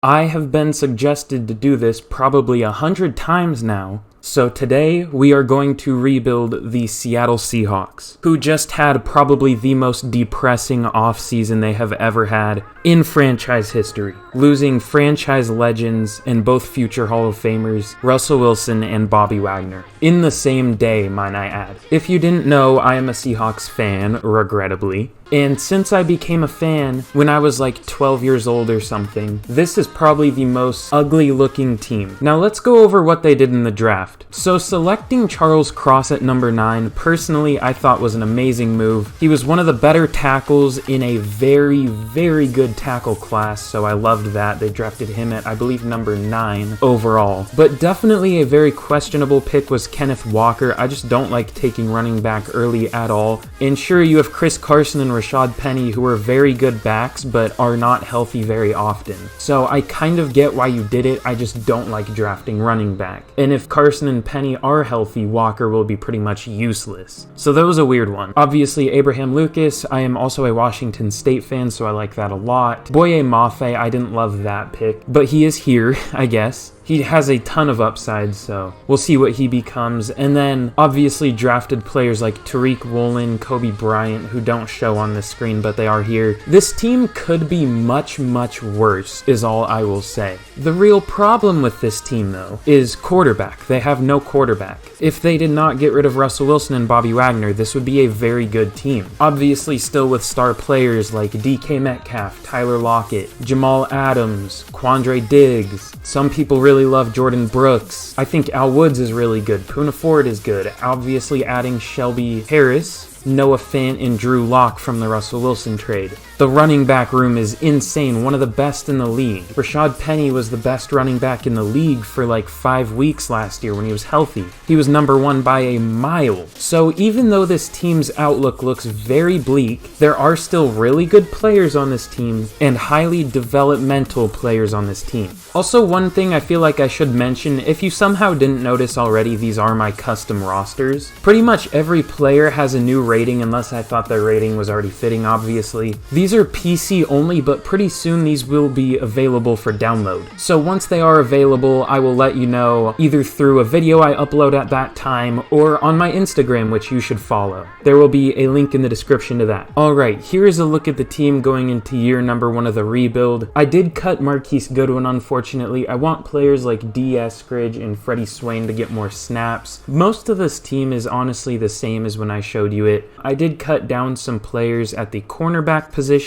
I have been suggested to do this probably 100 times now, so today we are going to rebuild the Seattle Seahawks, who just had probably the most depressing offseason they have ever had in franchise history, losing franchise legends and both future Hall of Famers, Russell Wilson and Bobby Wagner, in the same day, might I add. If you didn't know, I am a Seahawks fan, regrettably. And since I became a fan when I was like 12 years old or something, this is probably the most ugly looking team. Now let's go over what they did in the draft. So selecting Charles Cross at number 9, personally I thought was an amazing move. He was one of the better tackles in a very, very good tackle class, so I loved that. They drafted him at, I believe, number 9 overall. But definitely a very questionable pick was Kenneth Walker. I just don't like taking running back early at all. And sure, you have Chris Carson and Rashad Penny, who are very good backs, but are not healthy very often. So I kind of get why you did it, I just don't like drafting running back. And if Carson and Penny are healthy, Walker will be pretty much useless. So that was a weird one. Obviously, Abraham Lucas, I am also a Washington State fan, so I like that a lot. Boye Mafe, I didn't love that pick, but he is here, I guess. He has a ton of upside, so we'll see what he becomes. And then, obviously, drafted players like Tariq Woolen, Kobe Bryant, who don't show on the screen, but they are here. This team could be much, much worse, is all I will say. The real problem with this team, though, is quarterback. They have no quarterback. If they did not get rid of Russell Wilson and Bobby Wagner, this would be a very good team. Obviously, still with star players like DK Metcalf, Tyler Lockett, Jamal Adams, Quandre Diggs. Some people really love Jordan Brooks. I think Al Woods is really good. Poona Ford is good. Obviously adding Shelby Harris, Noah Fant, and Drew Lock from the Russell Wilson trade. The running back room is insane, one of the best in the league. Rashad Penny was the best running back in the league for like 5 weeks last year when he was healthy. He was number 1 by a mile. So even though this team's outlook looks very bleak, there are still really good players on this team and highly developmental players on this team. Also, one thing I feel like I should mention, if you somehow didn't notice already, these are my custom rosters. Pretty much every player has a new rating, unless I thought their rating was already fitting, obviously. These are PC only, but pretty soon these will be available for download. So once they are available, I will let you know either through a video I upload at that time or on my Instagram, which you should follow. There will be a link in the description to that. Alright, here is a look at the team going into year number 1 of the rebuild. I did cut Marquise Goodwin, unfortunately. I want players like D. Eskridge and Freddie Swain to get more snaps. Most of this team is honestly the same as when I showed you it. I did cut down some players at the cornerback position.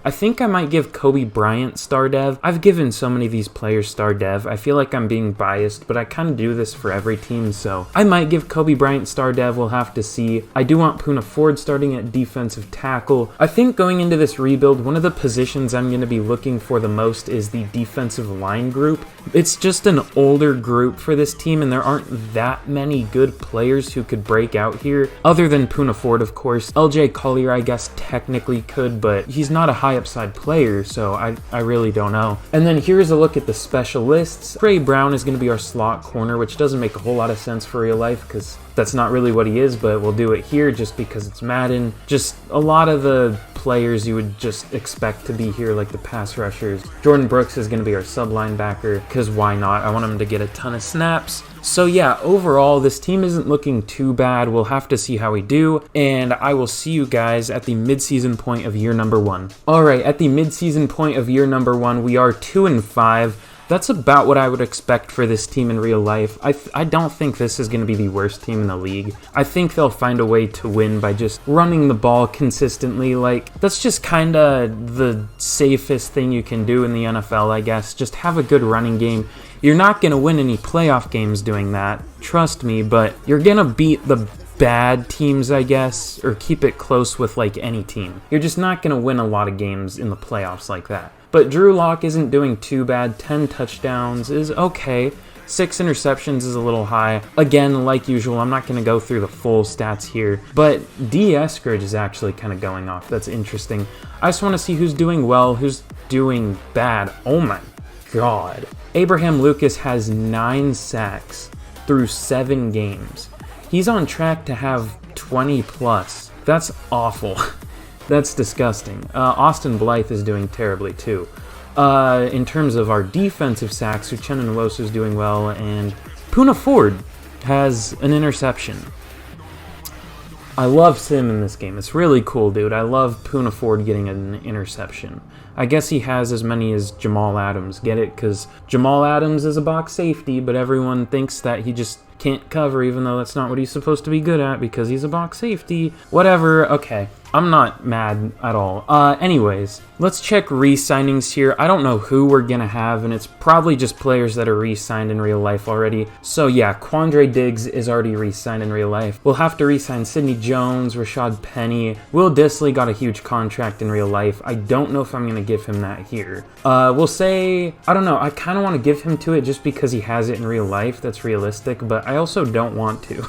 I think I might give Kobe Bryant star dev. I've given so many of these players star dev. I feel like I'm being biased, but I kind of do this for every team, so I might give Kobe Bryant star dev. We'll have to see. I do want Poona Ford starting at defensive tackle. I think going into this rebuild, one of the positions I'm going to be looking for the most is the defensive line group. It's just an older group for this team, and there aren't that many good players who could break out here, other than Poona Ford, of course. LJ Collier, I guess, technically could, but he's not a high upside player, so I really don't know. And then here's a look at the specialists. Trey Brown is going to be our slot corner, which doesn't make a whole lot of sense for real life, because that's not really what he is, but we'll do it here just because it's Madden. Just a lot of the players you would just expect to be here, like the pass rushers. Jordan Brooks is going to be our sub linebacker, because why not? I want him to get a ton of snaps. So yeah, overall, this team isn't looking too bad. We'll have to see how we do, and I will see you guys at the midseason point of year number 1. Alright, at the midseason point of year number 1, we are 2-5. That's about what I would expect for this team in real life. I don't think this is going to be the worst team in the league. I think they'll find a way to win by just running the ball consistently. Like, that's just kind of the safest thing you can do in the NFL, I guess. Just have a good running game. You're not going to win any playoff games doing that, trust me, but you're going to beat the bad teams, I guess, or keep it close with like any team. You're just not going to win a lot of games in the playoffs like that. But Drew Lock isn't doing too bad. 10 touchdowns is okay. 6 interceptions is a little high. Again, like usual, I'm not going to go through the full stats here, but D. Eskridge is actually kind of going off. That's interesting. I just want to see who's doing well, who's doing bad. Oh my god. Abraham Lucas has 9 sacks through 7 games. He's on track to have 20 plus. That's awful. That's disgusting. Austin Blythe is doing terribly too. In terms of our defensive sacks, Uchenna Nwosu is doing well, and Poona Ford has an interception. I love him in this game. It's really cool, dude. I love Poona Ford getting an interception. I guess he has as many as Jamal Adams. Get it? Because Jamal Adams is a box safety, but everyone thinks that he just can't cover, even though that's not what he's supposed to be good at because he's a box safety. Whatever. Okay. I'm not mad at all. Anyways, let's check re-signings here. I don't know who we're gonna have, and it's probably just players that are re-signed in real life already. So yeah, Quandre Diggs is already re-signed in real life. We'll have to re-sign Sidney Jones, Rashad Penny. Will Dissly got a huge contract in real life. I don't know if I'm gonna give him that here. We'll say, I don't know, I kind of want to give him to it just because he has it in real life. That's realistic, but I also don't want to.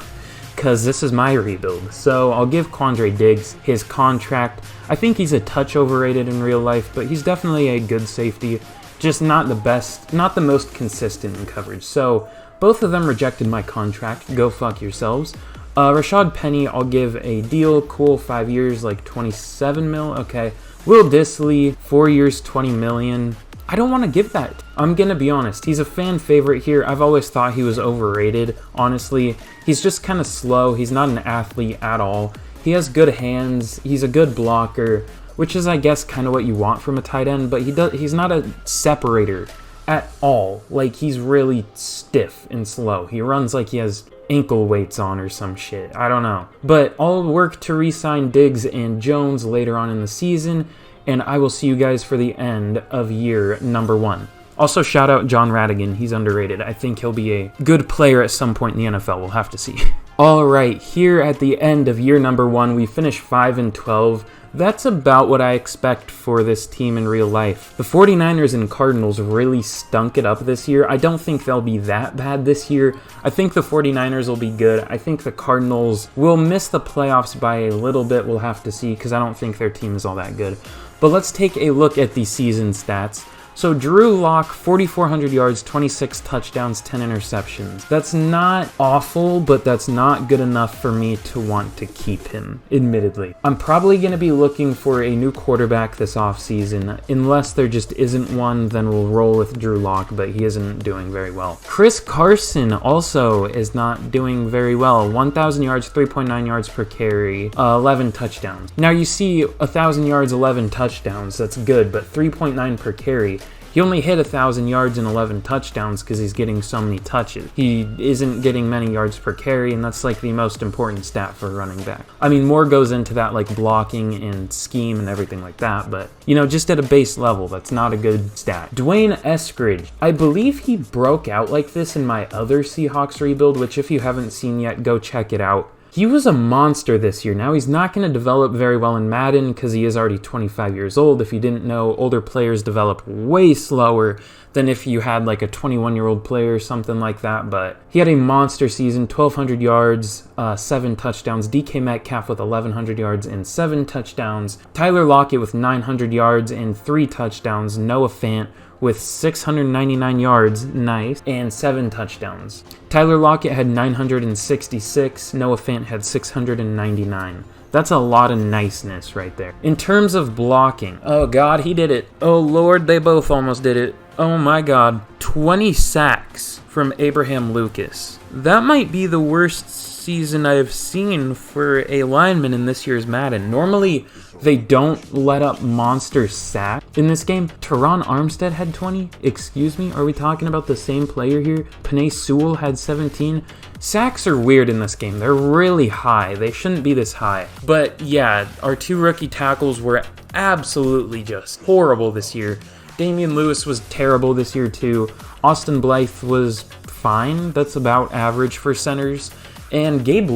Because this is my rebuild. So I'll give Quandre Diggs his contract. I think he's a touch overrated in real life, but he's definitely a good safety. Just not the best, not the most consistent in coverage. So both of them rejected my contract. Go fuck yourselves. Rashad Penny, I'll give a deal. Cool, 5 years, like 27 mil. Okay. Will Dissly, 4 years, 20 million. I don't want to give that. I'm going to be honest. He's a fan favorite here. I've always thought he was overrated, honestly. He's just kind of slow. He's not an athlete at all. He has good hands. He's a good blocker, which is, I guess, kind of what you want from a tight end, but he's not a separator at all. Like, he's really stiff and slow. He runs like he has ankle weights on or some shit. I don't know. But I'll work to re-sign Diggs and Jones later on in the season, and I will see you guys for the end of year number 1. Also, shout out John Radigan. He's underrated. I think he'll be a good player at some point in the NFL. We'll have to see. All right, here at the end of year number 1, we finished 5-12. That's about what I expect for this team in real life. The 49ers and Cardinals really stunk it up this year. I don't think they'll be that bad this year. I think the 49ers will be good. I think the Cardinals will miss the playoffs by a little bit. We'll have to see because I don't think their team is all that good. But let's take a look at the season stats. So Drew Lock, 4,400 yards, 26 touchdowns, 10 interceptions. That's not awful, but that's not good enough for me to want to keep him, admittedly. I'm probably going to be looking for a new quarterback this offseason. Unless there just isn't one, then we'll roll with Drew Lock, but he isn't doing very well. Chris Carson also is not doing very well. 1,000 yards, 3.9 yards per carry, 11 touchdowns. Now you see 1,000 yards, 11 touchdowns. That's good, but 3.9 per carry. He only hit 1,000 yards and 11 touchdowns because he's getting so many touches. He isn't getting many yards per carry, and that's like the most important stat for a running back. I mean, more goes into that, like blocking and scheme and everything like that, but, you know, just at a base level, that's not a good stat. Dwayne Eskridge. I believe he broke out like this in my other Seahawks rebuild, which if you haven't seen yet, go check it out. He was a monster this year. Now, he's not going to develop very well in Madden because he is already 25 years old. If you didn't know, older players develop way slower than if you had like a 21-year-old player or something like that. But he had a monster season, 1,200 yards, 7 touchdowns. DK Metcalf with 1,100 yards and 7 touchdowns. Tyler Lockett with 900 yards and 3 touchdowns. Noah Fant with 699 yards, nice, and 7 touchdowns. Tyler Lockett had 966, Noah Fant had 699. That's a lot of niceness right there. In terms of blocking, oh god, he did it. Oh lord, they both almost did it. Oh my god, 20 sacks from Abraham Lucas. That might be the worst season I've seen for a lineman in this year's Madden. Normally, they don't let up monster sacks in this game. Teron Armstead had 20. Excuse me, are we talking about the same player here? Penei Sewell had 17. Sacks are weird in this game. They're really high. They shouldn't be this high. But yeah, our 2 rookie tackles were absolutely just horrible this year. Damian Lewis was terrible this year too. Austin Blythe was fine. That's about average for centers. And Gabe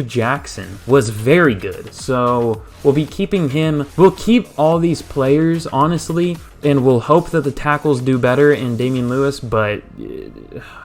Jackson was very good. So we'll be keeping him. We'll keep all these players, honestly, and we'll hope that the tackles do better in Damian Lewis, but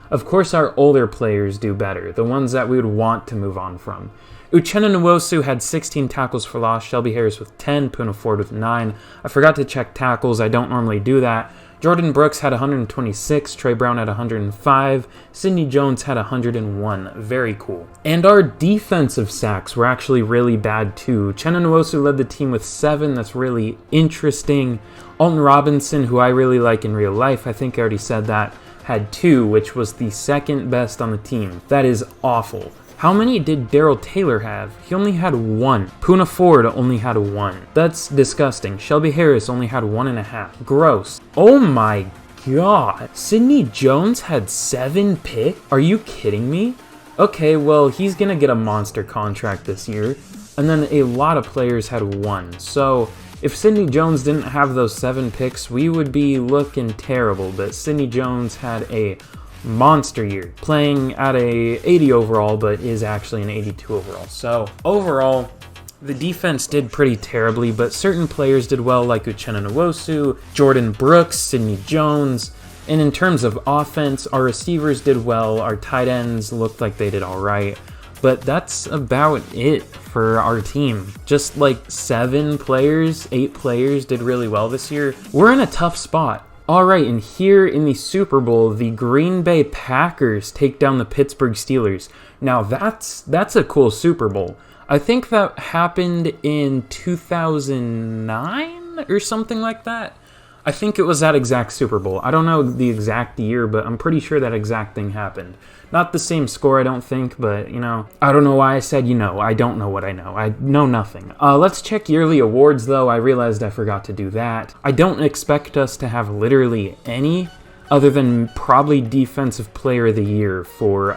of course our older players do better, the ones that we would want to move on from. Uchenna Nwosu had 16 tackles for loss, Shelby Harris with 10, Poona Ford with 9. I forgot to check tackles. I don't normally do that. Jordan Brooks had 126, Trey Brown had 105, Sidney Jones had 101. Very cool. And our defensive sacks were actually really bad too. Uchenna Nwosu led the team with 7. That's really interesting. Alton Robinson, who I really like in real life, I think I already said that, had 2, which was the second best on the team. That is awful. How many did Darrell Taylor have? He only had 1. Poona Ford only had 1. That's disgusting. Shelby Harris only had 1.5. Gross. Oh my god. Sidney Jones had 7 picks? Are you kidding me? Okay, well, he's gonna get a monster contract this year. And then a lot of players had 1. So if Sidney Jones didn't have those 7 picks, we would be looking terrible. But Sidney Jones had a monster year, playing at a 80 overall, but is actually an 82 overall. So overall, the defense did pretty terribly, but certain players did well, like Uchenna Nwosu, Jordan Brooks, Sidney Jones. And in terms of offense, our receivers did well, our tight ends looked like they did all right. But that's about it for our team. Just like 8 players did really well this year. We're in a tough spot. Alright, and here in the Super Bowl, the Green Bay Packers take down the Pittsburgh Steelers. Now that's a cool Super Bowl. I think that happened in 2009 or something like that. I think it was that exact Super Bowl. I don't know the exact year, but I'm pretty sure that exact thing happened. Not the same score, I don't think, but, I don't know why I said I don't know what I know. I know nothing. Let's check yearly awards, though. I realized I forgot to do that. I don't expect us to have literally any other than probably Defensive Player of the Year for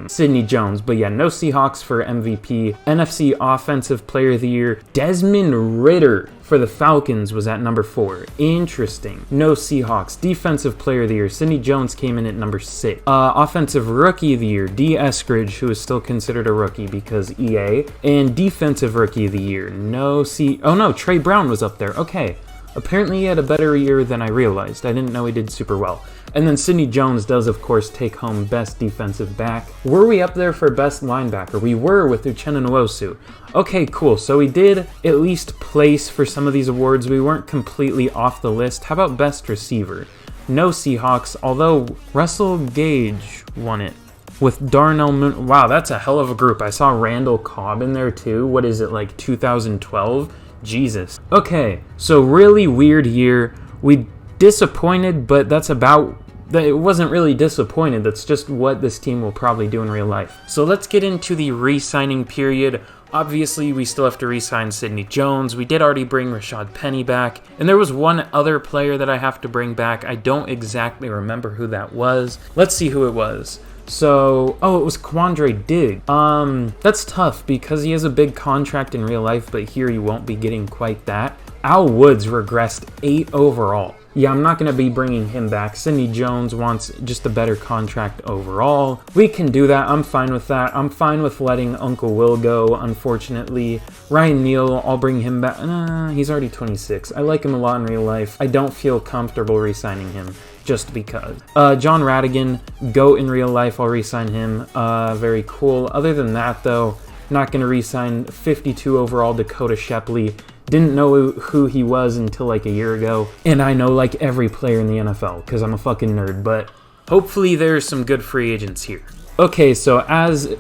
Sidney Jones. But yeah, no Seahawks for MVP. NFC Offensive Player of the Year. Desmond Ridder for the Falcons was at number 4. Interesting. No Seahawks. Defensive Player of the Year. Sidney Jones came in at number 6. Offensive Rookie of the Year. D. Eskridge, who is still considered a rookie because EA. And Defensive Rookie of the Year. Oh no, Trey Brown was up there. Okay. Apparently he had a better year than I realized. I didn't know he did super well. And then Sidney Jones does, of course, take home Best Defensive Back. Were we up there for Best Linebacker? We were with Uchenna Nwosu. Okay, cool. So we did at least place for some of these awards. We weren't completely off the list. How about Best Receiver? No Seahawks, although Russell Gage won it. With Darnell Moon. Wow, that's a hell of a group. I saw Randall Cobb in there too. What is it, like 2012? Jesus. Okay, so really weird year. We disappointed, but it wasn't really disappointed. That's just what this team will probably do in real life. So let's get into the re-signing period. Obviously, we still have to re-sign Sidney Jones. We did already bring Rashad Penny back. And there was one other player that I have to bring back. I don't exactly remember who that was. Let's see who it was. So, it was Quandre Diggs. That's tough because he has a big contract in real life, but here you won't be getting quite that. Al Woods regressed 8 overall. Yeah, I'm not going to be bringing him back. Sidney Jones wants just a better contract overall. We can do that. I'm fine with that. I'm fine with letting Uncle Will go, unfortunately. Ryan Neal, I'll bring him back. He's already 26. I like him a lot in real life. I don't feel comfortable re-signing him just because. John Radigan, GOAT in real life. I'll re-sign him. Very cool. Other than that, though, not going to re-sign 52 overall Dakota Shepley. Didn't know who he was until like a year ago. And I know like every player in the NFL because I'm a fucking nerd. But hopefully there's some good free agents here. Okay, so as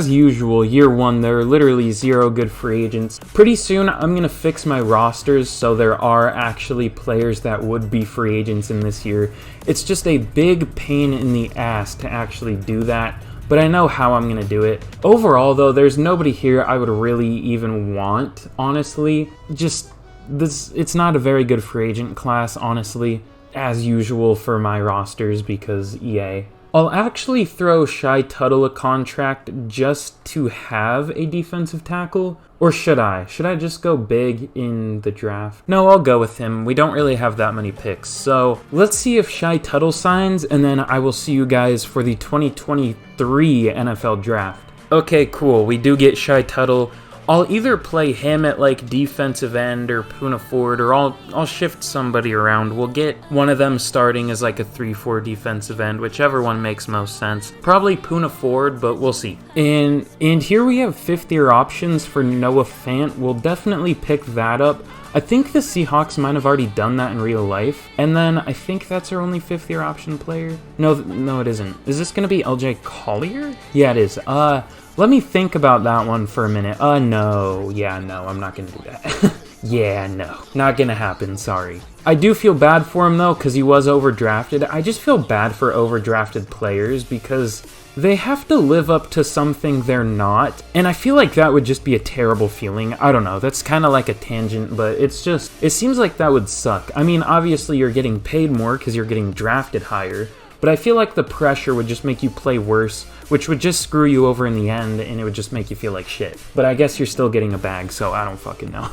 usual, year 1, there are literally 0 good free agents. Pretty soon, I'm going to fix my rosters so there are actually players that would be free agents in this year. It's just a big pain in the ass to actually do that, but I know how I'm going to do it. Overall, though, there's nobody here I would really even want, honestly. It's not a very good free agent class, honestly, as usual for my rosters because EA. I'll actually throw Shy Tuttle a contract just to have a defensive tackle. Or should I? Should I just go big in the draft? No, I'll go with him. We don't really have that many picks. So let's see if Shy Tuttle signs, and then I will see you guys for the 2023 NFL draft. Okay, cool. We do get Shy Tuttle. I'll either play him at like defensive end or Puna Ford, or I'll shift somebody around. We'll get one of them starting as like a 3-4 defensive end, whichever one makes most sense. Probably Puna Ford, but we'll see. And here we have 5th-year options for Noah Fant. We'll definitely pick that up. I think the Seahawks might have already done that in real life. And then I think that's our only 5th-year option player. No, it isn't. Is this going to be LJ Collier? Yeah, it is. Let me think about that one for a minute. No. Yeah, no, I'm not going to do that. Yeah, no. Not going to happen, sorry. I do feel bad for him, though, because he was overdrafted. I just feel bad for overdrafted players because they have to live up to something they're not, and I feel like that would just be a terrible feeling. I don't know, that's kind of like a tangent, but it seems like that would suck. I mean, obviously you're getting paid more because you're getting drafted higher, but I feel like the pressure would just make you play worse, which would just screw you over in the end, and it would just make you feel like shit. But I guess you're still getting a bag, so I don't fucking know.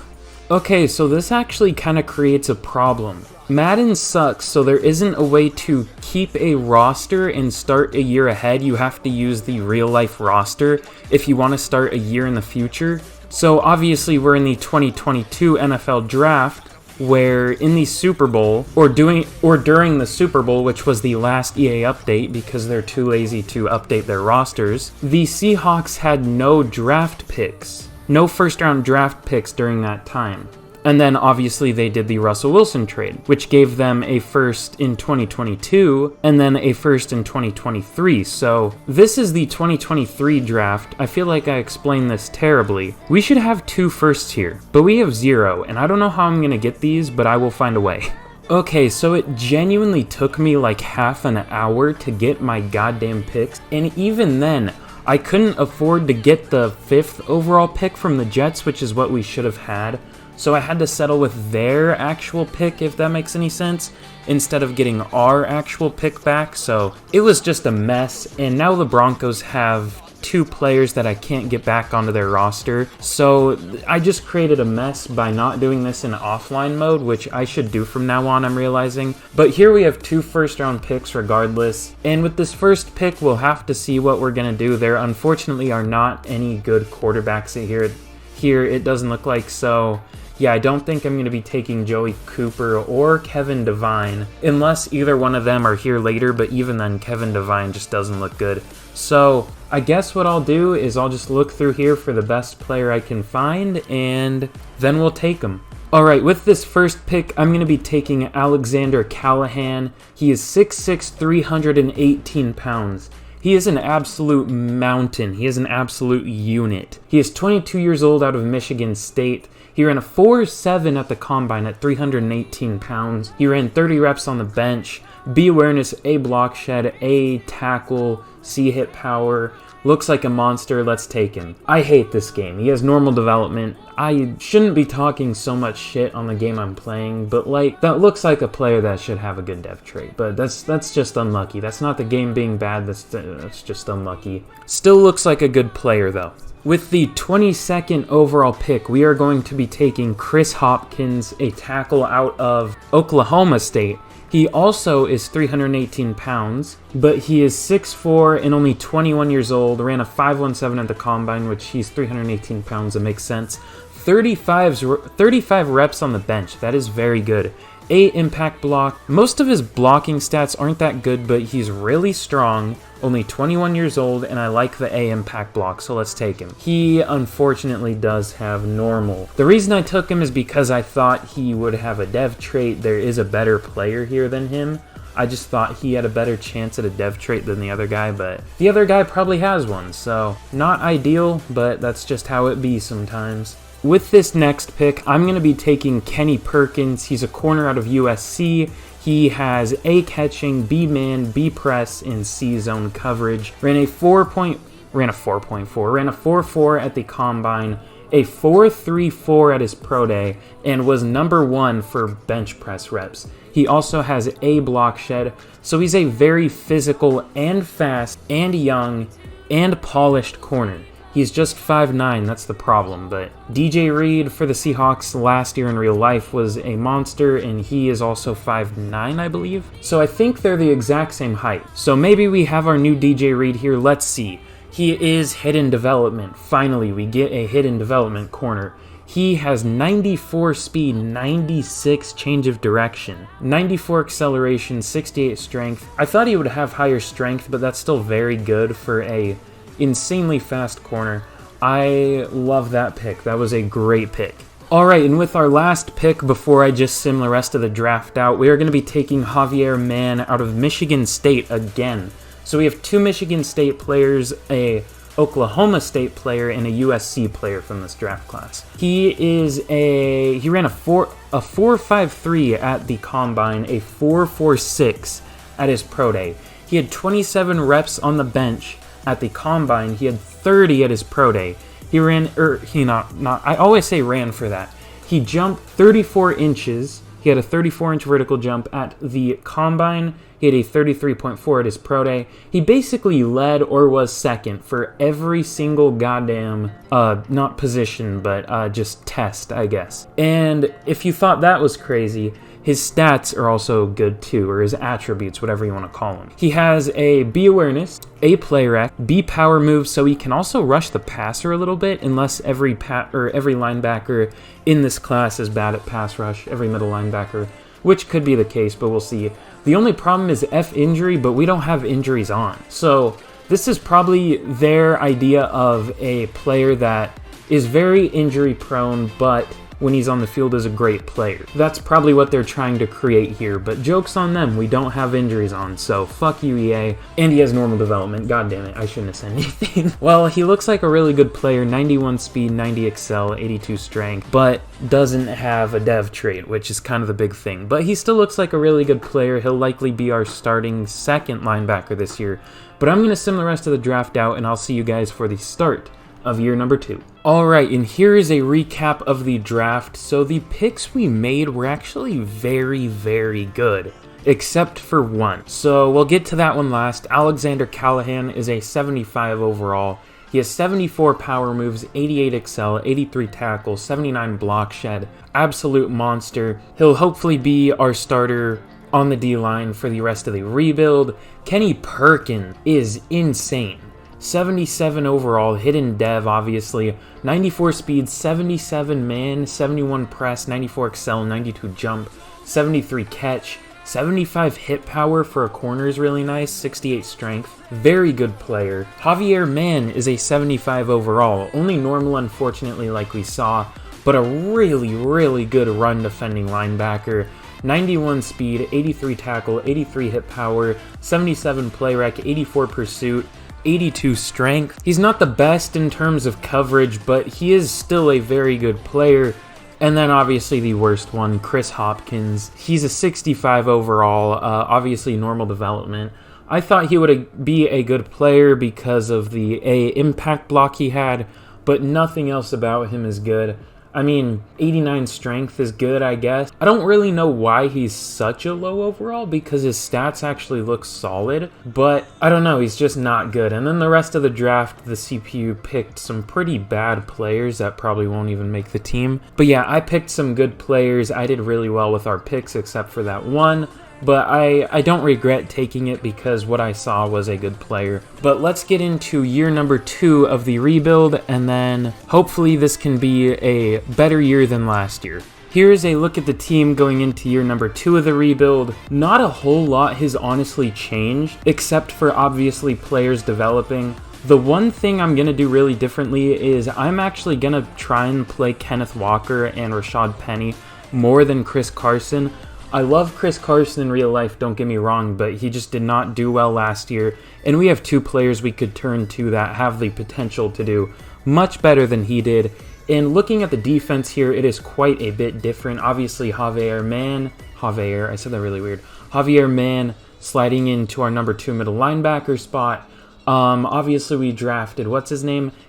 Okay, so this actually kind of creates a problem. Madden sucks, so there isn't a way to keep a roster and start a year ahead. You have to use the real-life roster if you want to start a year in the future. So obviously we're in the 2022 NFL Draft, where in the Super Bowl, or during the Super Bowl, which was the last EA update because they're too lazy to update their rosters, the Seahawks had no draft picks. No first-round draft picks during that time. And then obviously they did the Russell Wilson trade, which gave them a first in 2022 and then a first in 2023. So this is the 2023 draft. I feel like I explained this terribly. We should have 2 firsts here, but we have 0, and I don't know how I'm going to get these, but I will find a way. Okay, so it genuinely took me like half an hour to get my goddamn picks, and even then, I couldn't afford to get the 5th overall pick from the Jets, which is what we should have had. So I had to settle with their actual pick, if that makes any sense, instead of getting our actual pick back. So it was just a mess, and now the Broncos have 2 players that I can't get back onto their roster. So I just created a mess by not doing this in offline mode, which I should do from now on, I'm realizing. But here we have 2 first-round picks regardless, and with this first pick, we'll have to see what we're going to do. There unfortunately are not any good quarterbacks here it doesn't look like, so yeah, I don't think I'm going to be taking Joey Cooper or Kevin Devine, unless either one of them are here later, but even then, Kevin Devine just doesn't look good. So I guess what I'll do is I'll just look through here for the best player I can find, and then we'll take him. Alright, with this first pick, I'm going to be taking Alexander Callahan. He is 6'6", 318 pounds. He is an absolute mountain. He is an absolute unit. He is 22 years old out of Michigan State. He ran a 4.7 at the combine at 318 pounds. He ran 30 reps on the bench. B awareness, A block shed, A tackle, C hit power. Looks like a monster. Let's take him. I hate this game. He has normal development. I shouldn't be talking so much shit on the game I'm playing, but like, that looks like a player that should have a good dev trait. But that's just unlucky. That's not the game being bad. That's just unlucky. Still looks like a good player though. With the 22nd overall pick, we are going to be taking Chris Hopkins, a tackle out of Oklahoma State. He also is 318 pounds, but he is 6'4" and only 21 years old, ran a 5.17 at the combine, which he's 318 pounds, it makes sense. 35 reps on the bench, that is very good. A impact block. Most of his blocking stats aren't that good, but he's really strong, only 21 years old, and I like the A impact block, so let's take him. He unfortunately does have normal. The reason I took him is because I thought he would have a dev trait. There is a better player here than him. I just thought he had a better chance at a dev trait than the other guy, but the other guy probably has one, so not ideal, but that's just how it be sometimes. With this next pick, I'm going to be taking Kenny Perkins. He's a corner out of USC. He has A catching, B man, B press, and C zone coverage. Ran a 4.4 at the combine, a 4.34 at his pro day, and was number 1 for bench press reps. He also has A block shed, so he's a very physical and fast and young and polished corner. He's just 5'9", that's the problem, but DJ Reed for the Seahawks last year in real life was a monster, and he is also 5'9", I believe. So I think they're the exact same height. So maybe we have our new DJ Reed here, let's see. He is hidden development. Finally, we get a hidden development corner. He has 94 speed, 96 change of direction, 94 acceleration, 68 strength. I thought he would have higher strength, but that's still very good for a insanely fast corner. I love that pick. That was a great pick. Alright, and with our last pick before I just sim the rest of the draft out, we are going to be taking Javier Mann out of Michigan State again. So we have 2 Michigan State players, a Oklahoma State player, and a USC player from this draft class. He ran a 4.53 at the combine, a 4.46 at his pro day. He had 27 reps on the bench at the combine. He had 30 at his pro day. He ran, I always say ran for that. He jumped 34 inches. He had a 34-inch vertical jump at the combine. He had a 33.4 at his pro day. He basically led or was second for every single goddamn, not position, but just test, I guess. And if you thought that was crazy, his stats are also good too, or his attributes, whatever you want to call them. He has a B awareness, A play rec, B power move, so he can also rush the passer a little bit, unless every linebacker in this class is bad at pass rush, every middle linebacker, which could be the case, but we'll see. The only problem is F injury, but we don't have injuries on. So this is probably their idea of a player that is very injury prone, but when he's on the field is a great player. That's probably what they're trying to create here, but joke's on them, we don't have injuries on, so fuck you, EA. And he has normal development, god damn it, I shouldn't have said anything. Well, he looks like a really good player, 91 speed, 90 excel, 82 strength, but doesn't have a dev trait, which is kind of the big thing. But he still looks like a really good player. He'll likely be our starting second linebacker this year. But I'm going to sim the rest of the draft out, and I'll see you guys for the start of year number 2. Alright, and here is a recap of the draft. So the picks we made were actually very, very good, except for one. So we'll get to that one last. Alexander Callahan is a 75 overall. He has 74 power moves, 88 excel, 83 tackle, 79 block shed. Absolute monster. He'll hopefully be our starter on the D-line for the rest of the rebuild. Kenny Perkins is insane. 77 overall, hidden dev obviously, 94 speed, 77 man, 71 press, 94 excel, 92 jump, 73 catch, 75 hit power for a corner is really nice, 68 strength, very good player. Javier Mann is a 75 overall, only normal unfortunately like we saw, but a really, really good run defending linebacker. 91 speed, 83 tackle, 83 hit power, 77 play rec, 84 pursuit, 82 strength. He's not the best in terms of coverage, but he is still a very good player. And then obviously the worst one, Chris Hopkins. He's a 65 overall, obviously normal development. I thought he would be a good player because of the impact block he had, but nothing else about him is good. I mean, 89 strength is good, I guess. I don't really know why he's such a low overall because his stats actually look solid, but I don't know, he's just not good. And then the rest of the draft, the CPU picked some pretty bad players that probably won't even make the team. But yeah, I picked some good players. I did really well with our picks except for that one. But I don't regret taking it because what I saw was a good player. But let's get into year number 2 of the rebuild, and then hopefully this can be a better year than last year. Here's a look at the team going into year number 2 of the rebuild. Not a whole lot has honestly changed, except for obviously players developing. The one thing I'm going to do really differently is I'm actually going to try and play Kenneth Walker and Rashad Penny more than Chris Carson. I love Chris Carson in real life, don't get me wrong, but he just did not do well last year, and we have 2 players we could turn to that have the potential to do much better than he did. And looking at the defense here, it is quite a bit different. Obviously, Javier Mann sliding into our number 2 middle linebacker spot. Obviously, we drafted,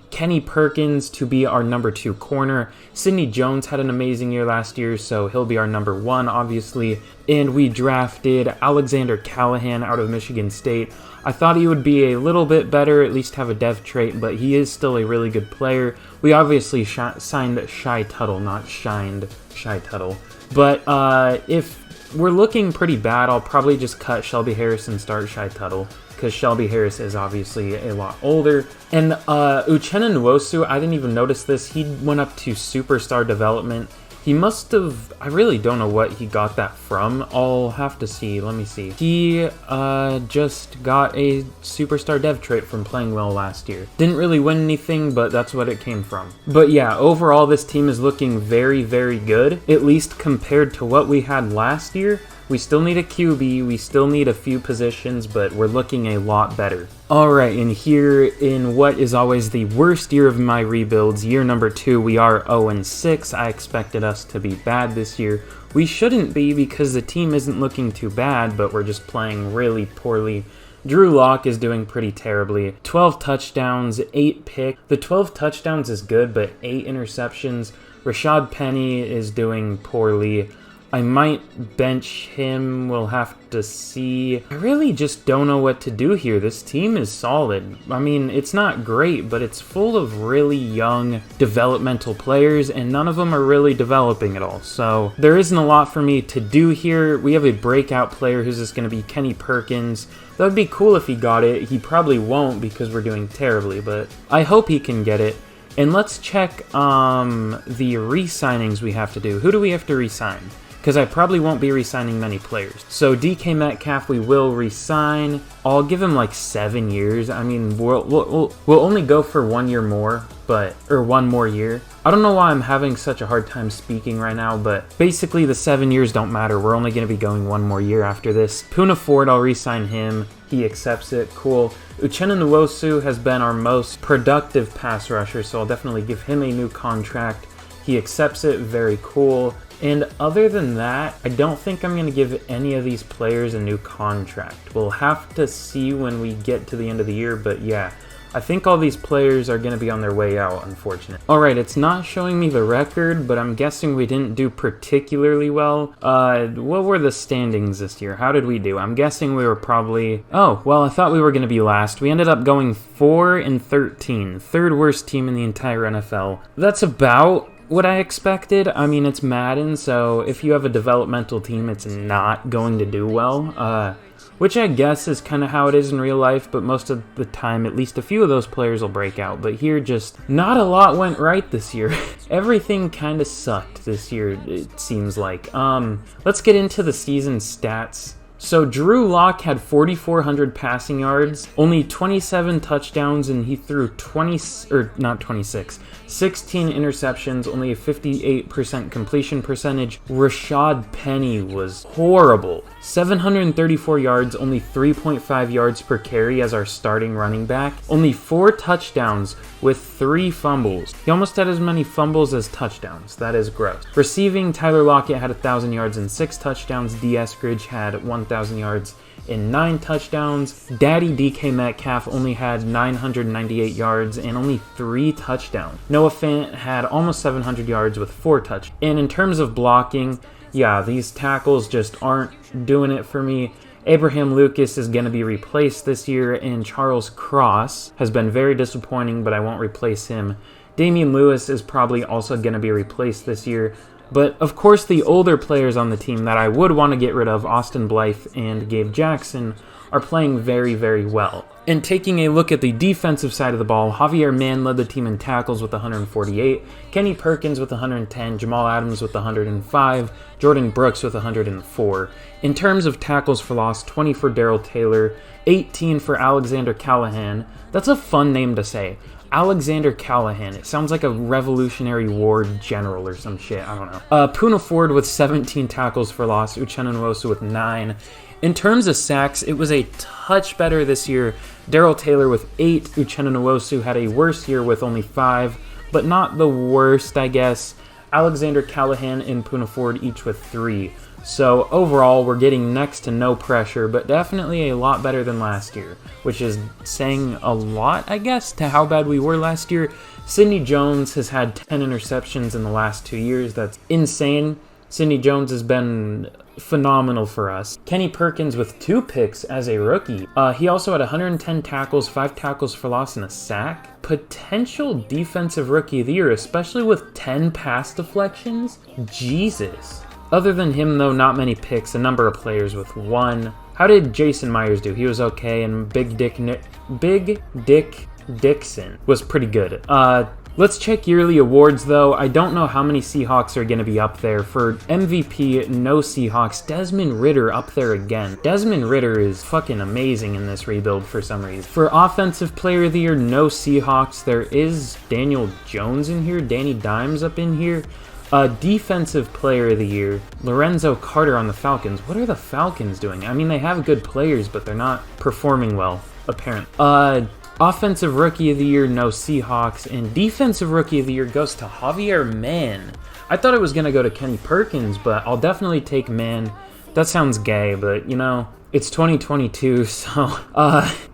Kenny Perkins to be our number 2 corner. Sidney Jones had an amazing year last year, so he'll be our number 1, obviously. And we drafted Alexander Callahan out of Michigan State. I thought he would be a little bit better, at least have a dev trait, but he is still a really good player. We obviously signed Shy Tuttle, not shined Shy Tuttle. But if we're looking pretty bad, I'll probably just cut Shelby Harris and start Shy Tuttle, because Shelby Harris is obviously a lot older. And Uchenna Nwosu, I didn't even notice this. He went up to superstar development. He must have, I really don't know what he got that from. I'll have to see, let me see. He just got a superstar dev trait from playing well last year. Didn't really win anything, but that's what it came from. But yeah, overall this team is looking very, very good, at least compared to what we had last year. We still need a QB, we still need a few positions, but we're looking a lot better. Alright, and here in what is always the worst year of my rebuilds, year number 2, we are 0-6. I expected us to be bad this year. We shouldn't be because the team isn't looking too bad, but we're just playing really poorly. Drew Lock is doing pretty terribly. 12 touchdowns, 8 picks. The 12 touchdowns is good, but 8 interceptions. Rashad Penny is doing poorly. I might bench him, we'll have to see. I really just don't know what to do here. This team is solid. I mean, it's not great, but it's full of really young developmental players, and none of them are really developing at all. So there isn't a lot for me to do here. We have a breakout player who's just going to be Kenny Perkins. That would be cool if he got it. He probably won't because we're doing terribly, but I hope he can get it. And let's check the re-signings we have to do. Who do we have to re-sign? Because I probably won't be re-signing many players. So DK Metcalf we will re-sign. I'll give him like 7 years. I mean, we'll only go for 1 year more, or 1 more year. I don't know why I'm having such a hard time speaking right now, but basically the 7 years don't matter. We're only going to be going 1 more year after this. Poona Ford, I'll re-sign him. He accepts it. Cool. Uchenna Nwosu has been our most productive pass rusher, so I'll definitely give him a new contract. He accepts it. Very cool. And other than that, I don't think I'm going to give any of these players a new contract. We'll have to see when we get to the end of the year, but yeah, I think all these players are going to be on their way out, unfortunately. Alright, it's not showing me the record, but I'm guessing we didn't do particularly well. What were the standings this year? How did we do? I'm guessing we were probably... Oh, well, I thought we were going to be last. We ended up going 4-13. Third worst team in the entire NFL. That's about what I expected. I mean, it's Madden, so if you have a developmental team, it's not going to do well. Which I guess is kind of how it is in real life, but most of the time, at least a few of those players will break out. But here, just not a lot went right this year. Everything kind of sucked this year, it seems like. Let's get into the season stats. So Drew Lock had 4,400 passing yards, only 27 touchdowns, and he threw 16 interceptions, only a 58% completion percentage. Rashad Penny was horrible. 734 yards, only 3.5 yards per carry as our starting running back. Only 4 touchdowns with 3 fumbles. He almost had as many fumbles as touchdowns. That is gross. Receiving, Tyler Lockett had 1,000 yards and 6 touchdowns. D. Eskridge had 1,000 yards and 9 touchdowns. Daddy DK Metcalf only had 998 yards and only 3 touchdowns. Noah Fant had almost 700 yards with 4 touchdowns. And in terms of blocking, yeah, these tackles just aren't doing it for me. Abraham Lucas is going to be replaced this year, and Charles Cross has been very disappointing, but I won't replace him. Damian Lewis is probably also going to be replaced this year. But, of course, the older players on the team that I would want to get rid of, Austin Blythe and Gabe Jackson, are playing very, very well. And taking a look at the defensive side of the ball, Javier Mann led the team in tackles with 148, Kenny Perkins with 110, Jamal Adams with 105, Jordan Brooks with 104. In terms of tackles for loss, 20 for Darrell Taylor, 18 for Alexander Callahan. That's a fun name to say. Alexander Callahan. It sounds like a Revolutionary War general or some shit. I don't know. Poona Ford with 17 tackles for loss. Uchenna Nwosu with 9. In terms of sacks, it was a touch better this year. Darrell Taylor with 8. Uchenna Nwosu had a worse year with only 5, but not the worst, I guess. Alexander Callahan and Poona Ford each with 3. So overall, we're getting next to no pressure, but definitely a lot better than last year, which is saying a lot, I guess, to how bad we were last year. Sidney Jones has had 10 interceptions in the last 2 years. That's insane. Sidney Jones has been phenomenal for us. Kenny Perkins with 2 picks as a rookie. He also had 110 tackles, 5 tackles for loss, and a sack. Potential defensive rookie of the year, especially with 10 pass deflections. Jesus. Other than him, though, not many picks. A number of players with 1. How did Jason Myers do? He was okay, and Big Dick Dixon was pretty good. Let's check yearly awards, though. I don't know how many Seahawks are going to be up there. For MVP, no Seahawks. Desmond Ridder up there again. Desmond Ridder is fucking amazing in this rebuild for some reason. For Offensive Player of the Year, no Seahawks. There is Daniel Jones in here. Danny Dimes up in here. Defensive Player of the Year, Lorenzo Carter on the Falcons. What are the Falcons doing? I mean, they have good players, but they're not performing well, apparently. Offensive Rookie of the Year, no Seahawks. And Defensive Rookie of the Year goes to Javier Mann. I thought it was going to go to Kenny Perkins, but I'll definitely take Mann. That sounds gay, but, you know, it's 2022, so...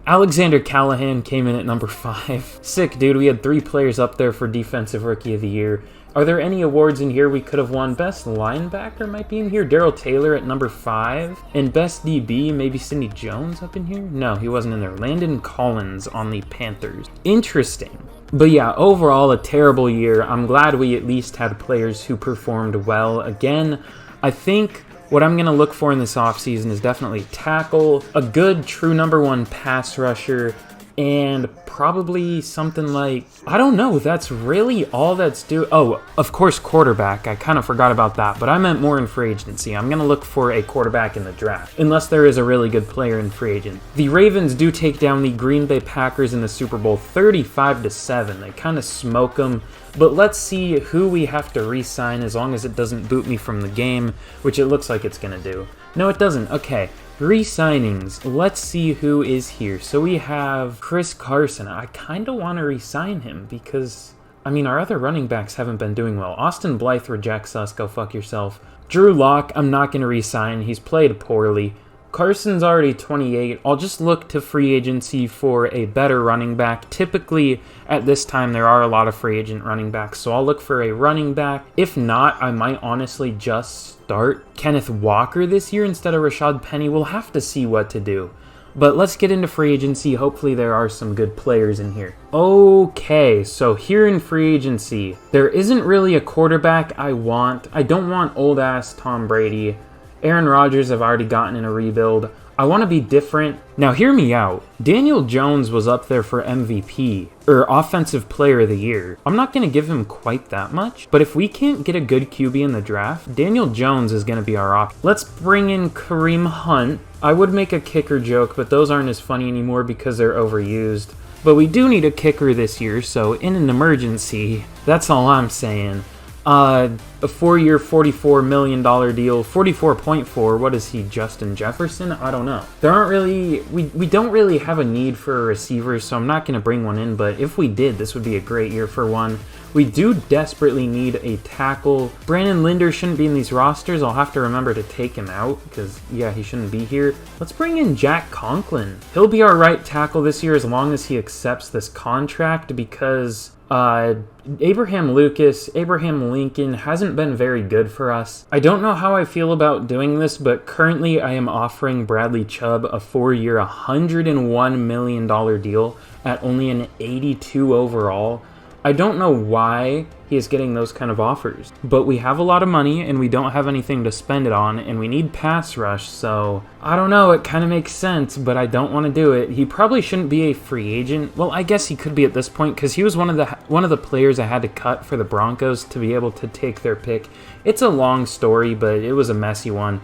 Alexander Callahan came in at number 5. Sick, dude. We had 3 players up there for Defensive Rookie of the Year. Are there any awards in here we could have won? Best linebacker might be in here. Darrell Taylor at number 5. And best DB, maybe Sidney Jones up in here? No, he wasn't in there. Landon Collins on the Panthers. Interesting. But yeah, overall a terrible year. I'm glad we at least had players who performed well. Again, I think what I'm going to look for in this offseason is definitely tackle, a good true number 1 pass rusher, and probably something like, I don't know, that's really all that's due. Oh, of course, quarterback. I kind of forgot about that, but I meant more in free agency. I'm going to look for a quarterback in the draft, unless there is a really good player in free agent. The Ravens do take down the Green Bay Packers in the Super Bowl 35-7. They kind of smoke them, but let's see who we have to re-sign as long as it doesn't boot me from the game, which it looks like it's going to do. No, it doesn't. Okay. Re-signings. Let's see who is here. So we have Chris Carson. I kind of want to re-sign him because, I mean, our other running backs haven't been doing well. Austin Blythe rejects us. Go fuck yourself. Drew Lock, I'm not going to re-sign. He's played poorly. Carson's already 28. I'll just look to free agency for a better running back. Typically, at this time, there are a lot of free agent running backs, so I'll look for a running back. If not, I might honestly just start Kenneth Walker this year instead of Rashad Penny. We'll have to see what to do. But let's get into free agency. Hopefully there are some good players in here. Okay, so here in free agency, there isn't really a quarterback I want. I don't want old-ass Tom Brady. Aaron Rodgers I've already gotten in a rebuild. I want to be different. Now hear me out. Daniel Jones was up there for MVP, or Offensive Player of the Year. I'm not going to give him quite that much, but if we can't get a good QB in the draft, Daniel Jones is going to be our option. Let's bring in Kareem Hunt. I would make a kicker joke, but those aren't as funny anymore because they're overused. But we do need a kicker this year, so in an emergency, that's all I'm saying. A 4-year, $44 million deal, 44.4. What is he, Justin Jefferson? I don't know. There aren't really, we don't really have a need for a receiver, so I'm not going to bring one in, but if we did, this would be a great year for one. We do desperately need a tackle. Brandon Linder shouldn't be in these rosters. I'll have to remember to take him out because, yeah, he shouldn't be here. Let's bring in Jack Conklin. He'll be our right tackle this year as long as he accepts this contract because Abraham Lincoln hasn't been very good for us. I don't know how I feel about doing this, but currently I am offering Bradley Chubb a 4-year, $101 million deal at only an 82 overall. I don't know why he is getting those kind of offers, but we have a lot of money and we don't have anything to spend it on, and we need pass rush, so I don't know, it kind of makes sense, but I don't want to do it. He probably shouldn't be a free agent. Well, I guess he could be at this point because he was one of the players I had to cut for the Broncos to be able to take their pick. It's a long story, but it was a messy one.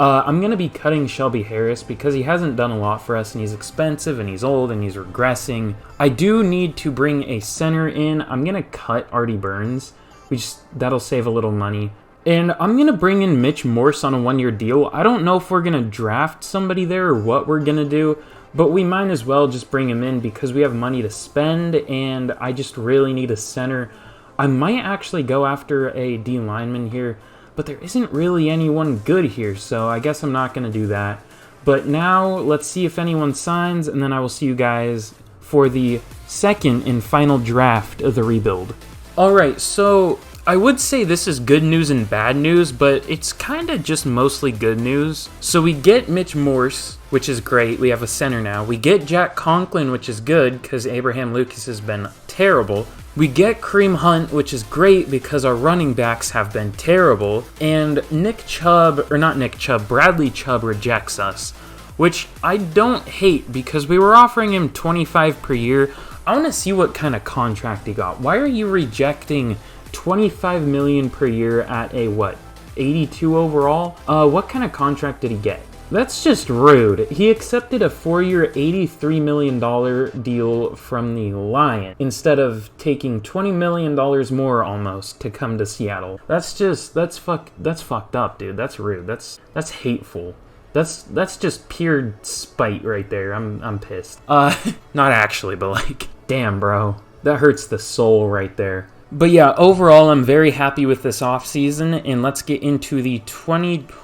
I'm going to be cutting Shelby Harris because he hasn't done a lot for us, and he's expensive, and he's old, and he's regressing. I do need to bring a center in. I'm going to cut Artie Burns. That'll save a little money. And I'm going to bring in Mitch Morse on a 1-year deal. I don't know if we're going to draft somebody there or what we're going to do, but we might as well just bring him in because we have money to spend, and I just really need a center. I might actually go after a D lineman here, but there isn't really anyone good here, so I guess I'm not going to do that. But now, let's see if anyone signs, and then I will see you guys for the second and final draft of the rebuild. Alright, so I would say this is good news and bad news, but it's kind of just mostly good news. So we get Mitch Morse, which is great. We have a center now. We get Jack Conklin, which is good because Abraham Lucas has been terrible. We get Kareem Hunt, which is great because our running backs have been terrible. And Bradley Chubb rejects us. which I don't hate because we were offering him 25 per year. I want to see what kind of contract he got. Why are you rejecting 25 million per year at a, what, 82 overall? What kind of contract did he get? That's just rude. He accepted a 4-year, $83 million deal from the Lions instead of taking $20 million more almost to come to Seattle. That's fucked up, dude. That's rude. That's hateful. That's just pure spite right there. I'm pissed. Not actually, but like, damn, bro. That hurts the soul right there. But yeah, overall, I'm very happy with this offseason, and let's get into the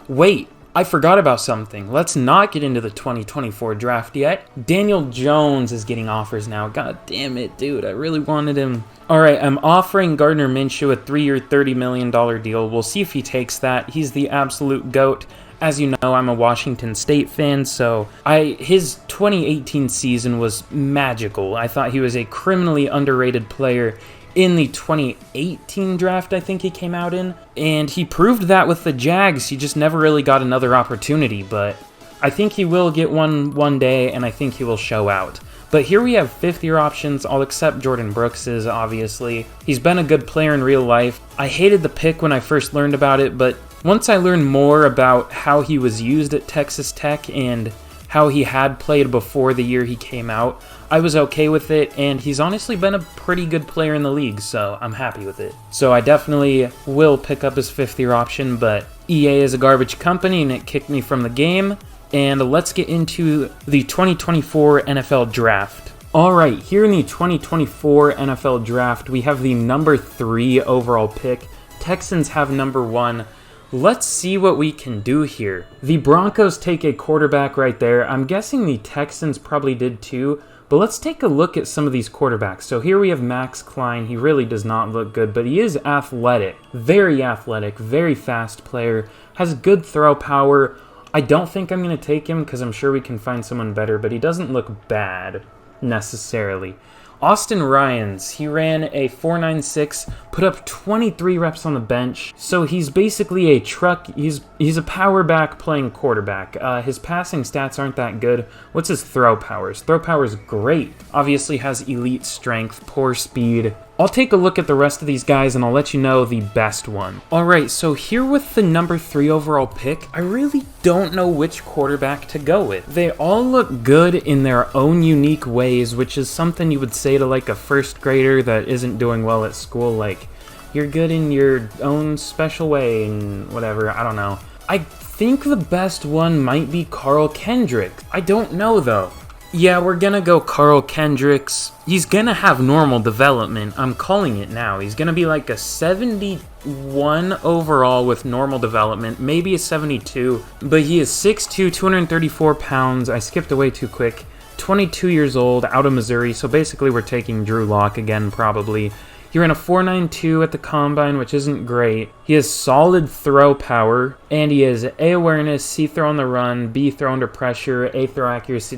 Wait, I forgot about something. Let's not get into the 2024 draft yet. Daniel Jones is getting offers now. God damn it, dude. I really wanted him. All right, I'm offering Gardner Minshew a 3-year, $30 million deal. We'll see if he takes that. He's the absolute GOAT. As you know, I'm a Washington State fan, so his 2018 season was magical. I thought he was a criminally underrated player in the 2018 draft, I think he came out in, and he proved that with the Jags. He just never really got another opportunity, but I think he will get one day, and I think he will show out. But here we have fifth-year options. I'll accept Jordan Brooks's, obviously. He's been a good player in real life. I hated the pick when I first learned about it, but once I learned more about how he was used at Texas Tech and how he had played before the year he came out, I was okay with it, and he's honestly been a pretty good player in the league, so I'm happy with it. So I definitely will pick up his fifth-year option, but EA is a garbage company, and it kicked me from the game. And let's get into the 2024 NFL Draft. Alright, here in the 2024 NFL Draft, we have the number 3 overall pick. Texans have number 1. Let's see what we can do here. The Broncos take a quarterback right there. I'm guessing the Texans probably did too, but let's take a look at some of these quarterbacks. So here we have Max Klein. He really does not look good, but he is athletic, very fast player, has good throw power. I don't think I'm going to take him because I'm sure we can find someone better, but he doesn't look bad necessarily. Austin Ryans, he ran a 4.96, put up 23 reps on the bench, so he's basically a truck. He's a power back playing quarterback. His passing stats aren't that good. What's his throw power? His throw power is great. Obviously has elite strength, poor speed. I'll take a look at the rest of these guys and I'll let you know the best one. Alright, so here with the number 3 overall pick, I really don't know which quarterback to go with. They all look good in their own unique ways, which is something you would say to like a first grader that isn't doing well at school, like, you're good in your own special way and whatever, I don't know. I think the best one might be Carl Kendricks. I don't know though. Yeah, we're gonna go Carl Kendricks. He's gonna have normal development. I'm calling it now. He's gonna be like a 71 overall with normal development, maybe a 72. But he is 6'2", 234 pounds. I skipped away too quick. 22 years old, out of Missouri. So basically we're taking Drew Lock again, probably. He ran a 4.92 at the Combine, which isn't great. He has solid throw power, and he has A, awareness, C, throw on the run, B, throw under pressure, A, throw accuracy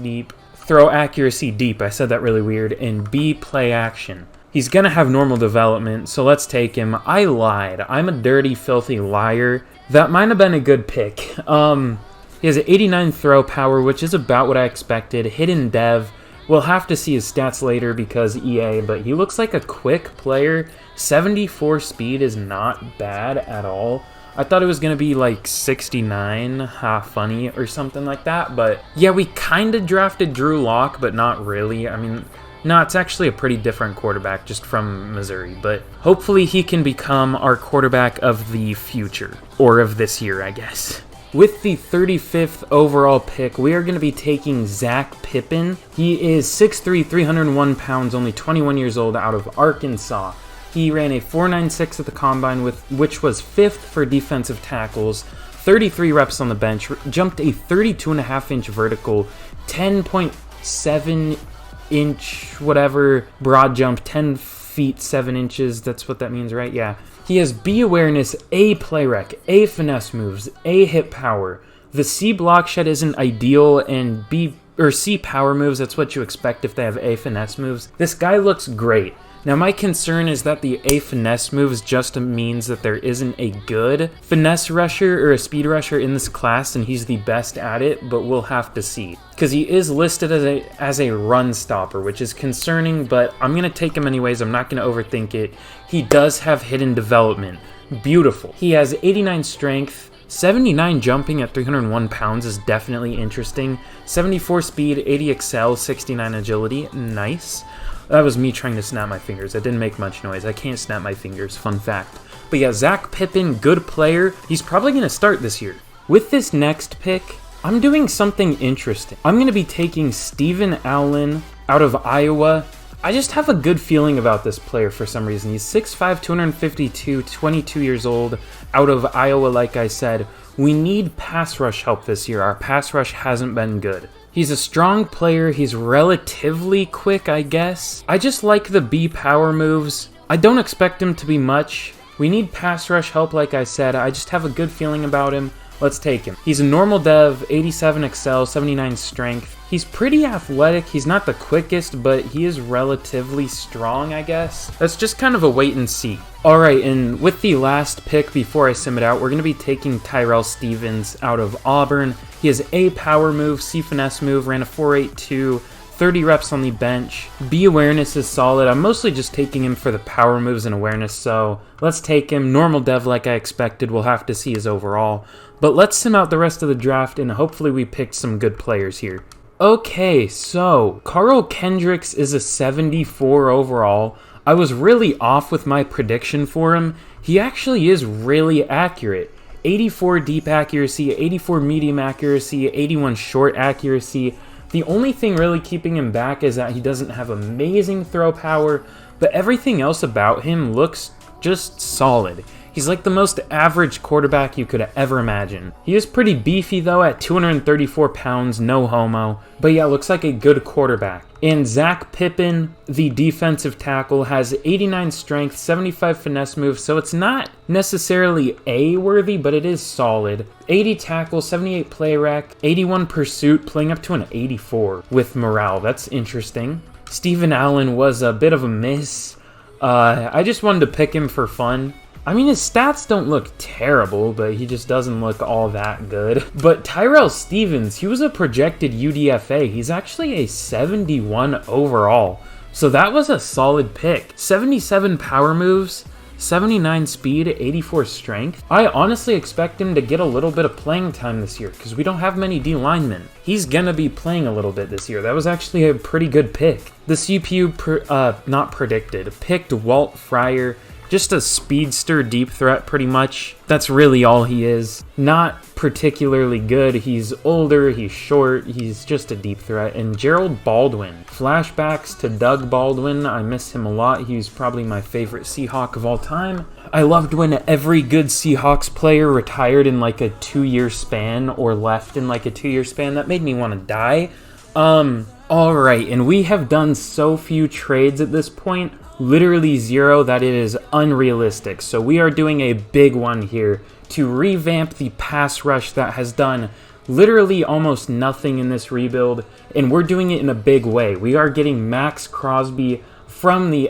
deep, I said that really weird, and B, play action. He's gonna have normal development, so let's take him. I lied. I'm a dirty, filthy liar. That might have been a good pick. He has an 89 throw power, which is about what I expected. Hidden dev. We'll have to see his stats later because EA, but he looks like a quick player. 74 speed is not bad at all. I thought it was going to be like 69, funny, or something like that. But yeah, we kind of drafted Drew Lock, but not really. I mean, no, it's actually a pretty different quarterback just from Missouri. But hopefully he can become our quarterback of the future, or of this year, I guess. With the 35th overall pick, we are going to be taking Zach Pippen. He is 6'3", 301 pounds, only 21 years old, out of Arkansas. He ran a 4.96 at the Combine, which was 5th for defensive tackles, 33 reps on the bench, jumped a 32.5-inch vertical, 10.7 inch whatever broad jump, 10 feet 7 inches, that's what that means, right? Yeah. He has B awareness, A play rec, A finesse moves, A hit power. The C block shed isn't ideal, and C power moves, that's what you expect if they have A finesse moves. This guy looks great. Now my concern is that the A finesse moves just means that there isn't a good finesse rusher or a speed rusher in this class, and he's the best at it, but we'll have to see. Because he is listed as a run stopper, which is concerning, but I'm going to take him anyways. I'm not going to overthink it. He does have hidden development. Beautiful. He has 89 strength. 79 jumping at 301 pounds is definitely interesting. 74 speed, 80 excel, 69 agility. Nice. That was me trying to snap my fingers. That didn't make much noise. I can't snap my fingers, fun fact. But yeah, Zach Pippen, good player. He's probably going to start this year. With this next pick, I'm doing something interesting. I'm going to be taking Steven Allen out of Iowa. I just have a good feeling about this player for some reason. He's 6'5", 252, 22 years old, out of Iowa, like I said. We need pass rush help this year. Our pass rush hasn't been good. He's a strong player. He's relatively quick, I guess. I just like the B power moves. I don't expect him to be much. We need pass rush help, like I said. I just have a good feeling about him. Let's take him. He's a normal dev, 87 excel, 79 strength. He's pretty athletic. He's not the quickest, but he is relatively strong, I guess. That's just kind of a wait and see. All right, and with the last pick before I sim it out, we're going to be taking Tyrell Stevens out of Auburn. He has A power move, C finesse move, ran a 4.82, 30 reps on the bench. B awareness is solid. I'm mostly just taking him for the power moves and awareness, so let's take him. Normal dev like I expected. We'll have to see his overall. But let's sim out the rest of the draft, and hopefully we picked some good players here. Okay, so Carl Kendricks is a 74 overall. I was really off with my prediction for him. He actually is really accurate. 84 deep accuracy, 84 medium accuracy, 81 short accuracy. The only thing really keeping him back is that he doesn't have amazing throw power, but everything else about him looks just solid. He's like the most average quarterback you could ever imagine. He is pretty beefy though at 234 pounds, no homo. But yeah, looks like a good quarterback. And Zach Pippen, the defensive tackle, has 89 strength, 75 finesse moves, so it's not necessarily A-worthy, but it is solid. 80 tackle, 78 play rec, 81 pursuit, playing up to an 84 with morale. That's interesting. Steven Allen was a bit of a miss. I just wanted to pick him for fun. I mean, his stats don't look terrible, but he just doesn't look all that good. But Tyrell Stevens, he was a projected UDFA. He's actually a 71 overall. So that was a solid pick. 77 power moves, 79 speed, 84 strength. I honestly expect him to get a little bit of playing time this year because we don't have many D linemen. He's gonna be playing a little bit this year. That was actually a pretty good pick. The CPU picked Walt Fryer. Just a speedster deep threat, pretty much. That's really all he is. Not particularly good. He's older, he's short, he's just a deep threat. And Gerald Baldwin. Flashbacks to Doug Baldwin. I miss him a lot. He's probably my favorite Seahawk of all time. I loved when every good Seahawks player retired in like a 2-year span or left in like a 2-year span. That made me want to die. Alright, and we have done so few trades at this point. Literally 0, that it is unrealistic. So we are doing a big one here to revamp the pass rush that has done literally almost nothing in this rebuild, and we're doing it in a big way. We are getting Max Crosby from the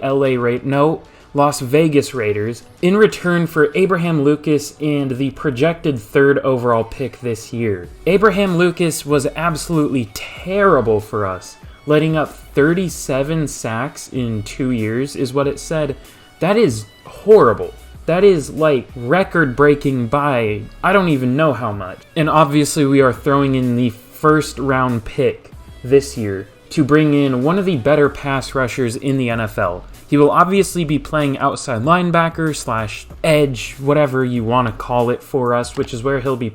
Las Vegas Raiders in return for Abraham Lucas and the projected 3rd overall pick this year. Abraham Lucas was absolutely terrible for us, letting up 37 sacks in 2 years is what it said. That is horrible. That is like record-breaking by I don't even know how much. And obviously we are throwing in the 1st round pick this year to bring in one of the better pass rushers in the NFL. He will obviously be playing outside linebacker / edge, whatever you want to call it for us, which is where he'll be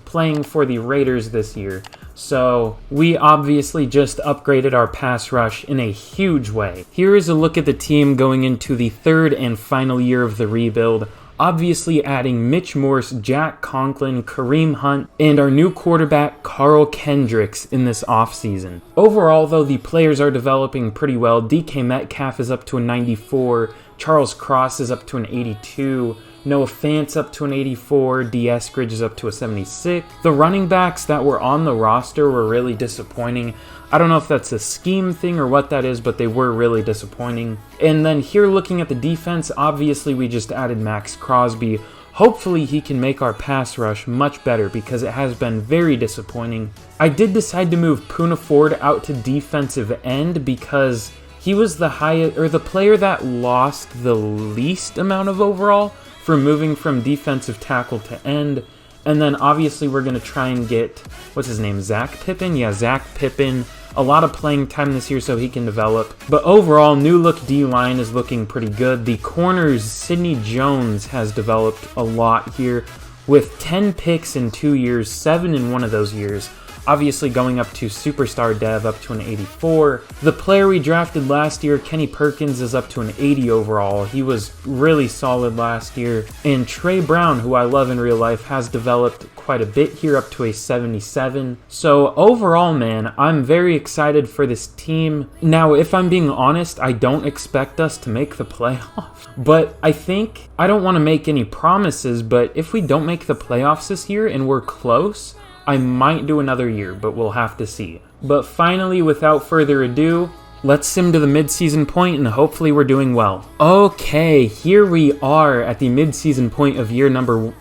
playing for the Raiders this year. So we obviously just upgraded our pass rush in a huge way. Here is a look at the team going into the 3rd and final year of the rebuild. Obviously adding Mitch Morse, Jack Conklin, Kareem Hunt, and our new quarterback Carl Kendricks in this offseason. Overall though, the players are developing pretty well. DK Metcalf is up to a 94, Charles Cross is up to an 82, Noah Fant's up to an 84. D. Eskridge is up to a 76. The running backs that were on the roster were really disappointing. I don't know if that's a scheme thing or what that is, but they were really disappointing. And then here looking at the defense, obviously we just added Max Crosby. Hopefully he can make our pass rush much better because it has been very disappointing. I did decide to move Poona Ford out to defensive end because he was the highest, or the player that lost the least amount of overall for moving from defensive tackle to end. And then obviously we're going to try and get, what's his name, Zach Pippen? Yeah, Zach Pippen. A lot of playing time this year so he can develop. But overall, new look D-line is looking pretty good. The corners, Sidney Jones has developed a lot here with 10 picks in 2 years, 7 in one of those years. Obviously going up to superstar dev, up to an 84. The player we drafted last year, Kenny Perkins, is up to an 80 overall. He was really solid last year. And Trey Brown, who I love in real life, has developed quite a bit here, up to a 77. So overall, man, I'm very excited for this team. Now, if I'm being honest, I don't expect us to make the playoffs. But I don't want to make any promises, but if we don't make the playoffs this year and we're close, I might do another year, but we'll have to see. But finally, without further ado, let's sim to the mid-season point and hopefully we're doing well. Okay, here we are at the mid-season point of year number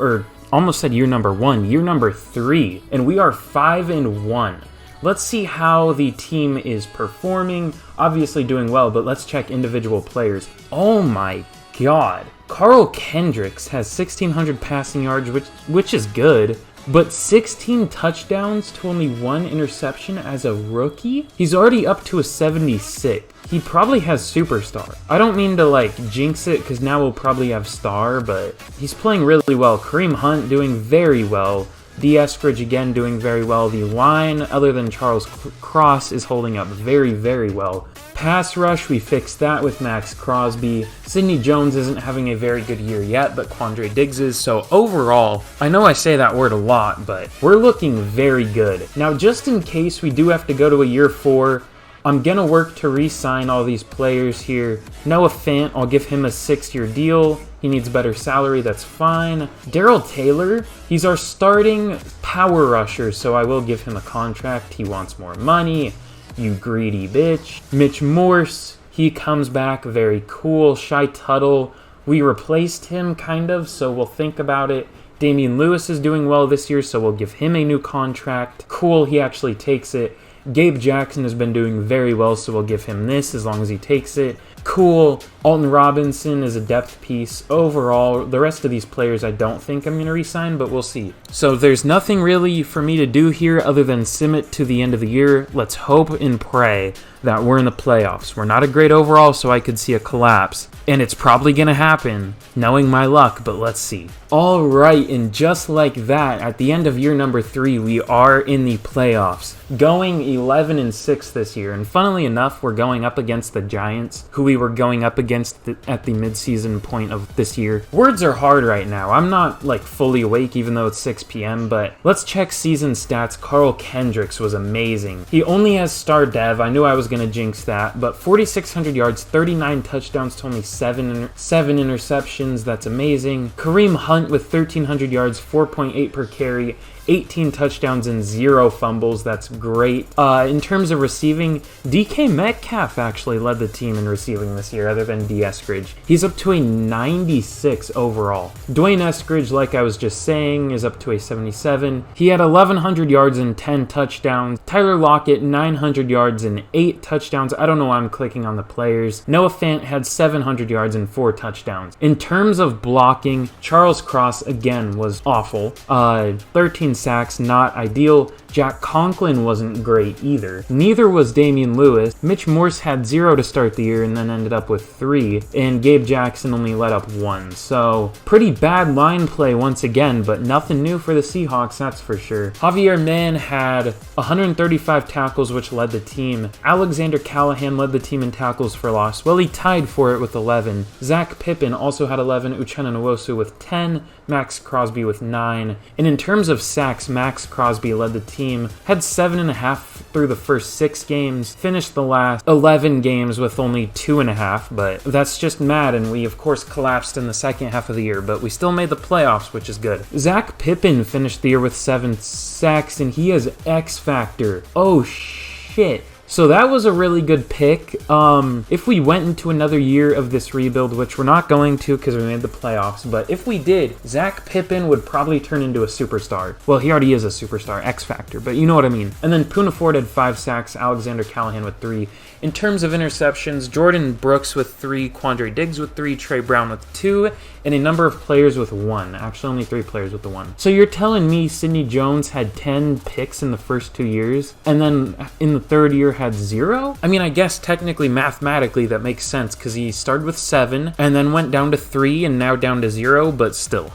3, and we are 5-1. Let's see how the team is performing. Obviously doing well, but let's check individual players. Oh my god. Carl Kendricks has 1,600 passing yards, which is good. But 16 touchdowns to only 1 interception as a rookie? He's already up to a 76. He probably has superstar. I don't mean to jinx it because now we'll probably have star, but he's playing really well. Kareem Hunt doing very well. D. Eskridge again doing very well. The line, other than Charles Cross, is holding up very, very well. Pass rush, we fixed that with Max Crosby. Sidney Jones isn't having a very good year yet, but Quandre Diggs is. So overall, I know I say that word a lot, but we're looking very good. Now, just in case we do have to go to a year 4, I'm going to work to re-sign all these players here. Noah Fant, I'll give him a 6-year deal. He needs better salary, that's fine. Darrell Taylor, he's our starting power rusher, so I will give him a contract. He wants more money. You greedy bitch. Mitch Morse, he comes back, very cool. Shy Tuttle, we replaced him kind of, so we'll think about it. Damian Lewis is doing well this year, so we'll give him a new contract. Cool, he actually takes it. Gabe Jackson has been doing very well, so we'll give him this as long as he takes it. Cool. Alton Robinson is a depth piece. Overall, the rest of these players I don't think I'm going to re-sign, but we'll see. So there's nothing really for me to do here other than sim it to the end of the year. Let's hope and pray that we're in the playoffs. We're not a great overall, so I could see a collapse. And it's probably going to happen, knowing my luck, but let's see. Alright, and just like that, at the end of year number 3, we are in the playoffs. Going 11-6 this year, and funnily enough, we're going up against the Giants, who we were going up against at the mid-season point of this year. Words are hard right now. I'm not fully awake even though it's 6 p.m., but let's check season stats. Carl Kendricks was amazing. He only has star dev. I knew I was going to jinx that, but 4,600 yards, 39 touchdowns to only 7 interceptions. That's amazing. Kareem Hunt with 1,300 yards, 4.8 per carry, 18 touchdowns and 0 fumbles. That's great. In terms of receiving, DK Metcalf actually led the team in receiving this year other than D. Eskridge. He's up to a 96 overall. Dwayne Eskridge, like I was just saying, is up to a 77. He had 1,100 yards and 10 touchdowns. Tyler Lockett, 900 yards and 8 touchdowns. I don't know why I'm clicking on the players. Noah Fant had 700 yards and 4 touchdowns. In terms of blocking, Charles Cross, again, was awful. 13 sacks, not ideal. Jack Conklin wasn't great either. Neither was Damian Lewis. Mitch Morse had 0 to start the year and then ended up with 3. And Gabe Jackson only let up 1. So, pretty bad line play once again, but nothing new for the Seahawks, that's for sure. Javier Mann had 135 tackles, which led the team. Alexander Callahan led the team in tackles for loss. Well, he tied for it with 11. Zach Pippen also had 11. Uchenna Nwosu with 10. Max Crosby with 9. And in terms of sacks, sacks. Max Crosby led the team, had 7.5 through the first 6 games, finished the last 11 games with only 2.5, but that's just Madden. We, of course, collapsed in the second half of the year, but we still made the playoffs, which is good. Zach Pippen finished the year with 7 sacks, and he has X Factor. Oh, shit. So that was a really good pick. If we went into another year of this rebuild, which we're not going to because we made the playoffs, but if we did, Zach Pippen would probably turn into a superstar. Well, he already is a superstar, X Factor, but you know what I mean. And then Poona Ford had 5 sacks, Alexander Callahan with 3. In terms of interceptions, Jordan Brooks with 3, Quandre Diggs with 3, Trey Brown with 2, and a number of players with 1. Actually, only 3 players with the 1. So you're telling me Sidney Jones had 10 picks in the first 2 years, and then in the third year had 0? I mean, I guess technically, mathematically, that makes sense, because he started with 7, and then went down to 3, and now down to 0, but still.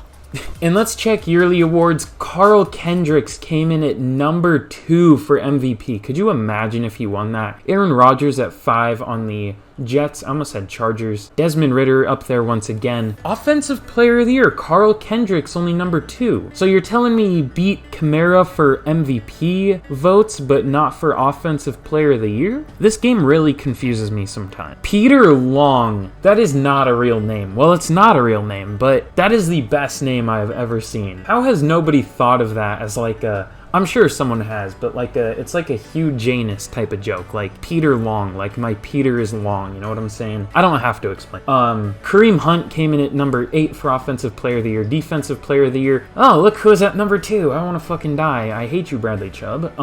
And let's check yearly awards. Carl Kendricks came in at number 2 for MVP. Could you imagine if he won that? Aaron Rodgers at 5 on the Jets. I almost said Chargers. Desmond Ridder up there once again. Offensive Player of the Year, Carl Kendricks, only number 2. So you're telling me he beat Kamara for MVP votes, but not for Offensive Player of the Year? This game really confuses me sometimes. Peter Long. That is not a real name. Well, it's not a real name, but that is the best name I've ever seen. How has nobody thought of that as like a... I'm sure someone has, but it's like a Hugh Janus type of joke, like Peter Long, like my Peter is long, you know what I'm saying? I don't have to explain. Kareem Hunt came in at number 8 for Offensive Player of the Year. Defensive Player of the Year, oh, look who's at number 2. I want to fucking die. I hate you, Bradley Chubb.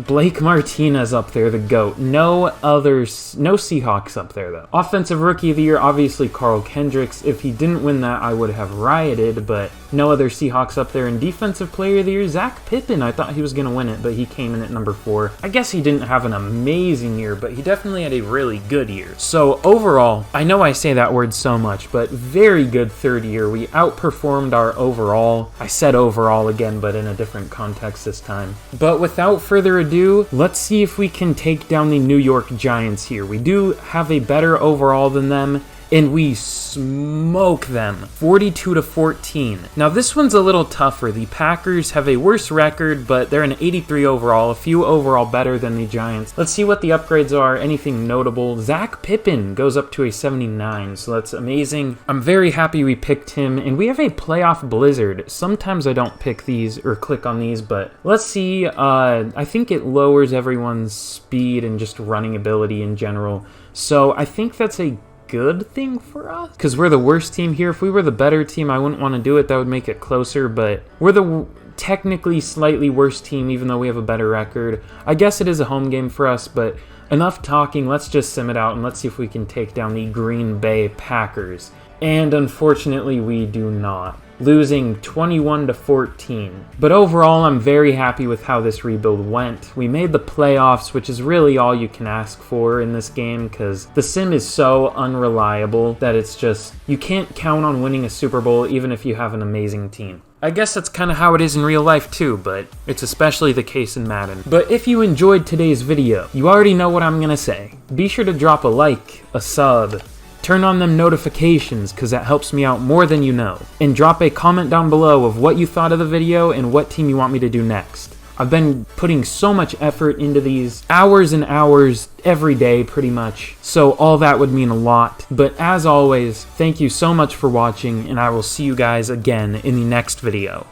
Blake Martinez up there, the GOAT. No Seahawks up there, though. Offensive Rookie of the Year, obviously Carl Kendricks. If he didn't win that, I would have rioted, but no other Seahawks up there. And Defensive Player of the Year, Zach Pippen. I thought he was going to win it, but he came in at number 4. I guess he didn't have an amazing year, but he definitely had a really good year. So overall, I know I say that word so much, but very good third year. We outperformed our overall. I said overall again, but in a different context this time. But without further ado, let's see if we can take down the New York Giants here. We do have a better overall than them, and we smoke them 42-14. Now this one's a little tougher. The Packers have a worse record, but they're an 83 overall, a few overall better than the Giants. Let's see what the upgrades are. Anything notable? Zach Pippen goes up to a 79, so that's amazing. I'm very happy we picked him, and we have a playoff blizzard. Sometimes I don't pick these or click on these, but let's see. I think it lowers everyone's speed and just running ability in general, so I think that's a good thing for us because we're the worst team here. If we were the better team, I wouldn't want to do it. That would make it closer, but we're the technically slightly worse team even though we have a better record. I guess it is a home game for us, but enough talking. Let's just sim it out and let's see if we can take down the Green Bay Packers. And unfortunately, we do not, losing 21-14. But overall, I'm very happy with how this rebuild went. We made the playoffs, which is really all you can ask for in this game because the sim is so unreliable that it's just, you can't count on winning a Super Bowl even if you have an amazing team. I guess that's kind of how it is in real life too, but it's especially the case in Madden. But if you enjoyed today's video, you already know what I'm gonna say. Be sure to drop a like, a sub, turn on them notifications because that helps me out more than you know. And drop a comment down below of what you thought of the video and what team you want me to do next. I've been putting so much effort into these, hours and hours every day pretty much, so all that would mean a lot. But as always, thank you so much for watching, and I will see you guys again in the next video.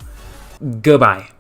Goodbye.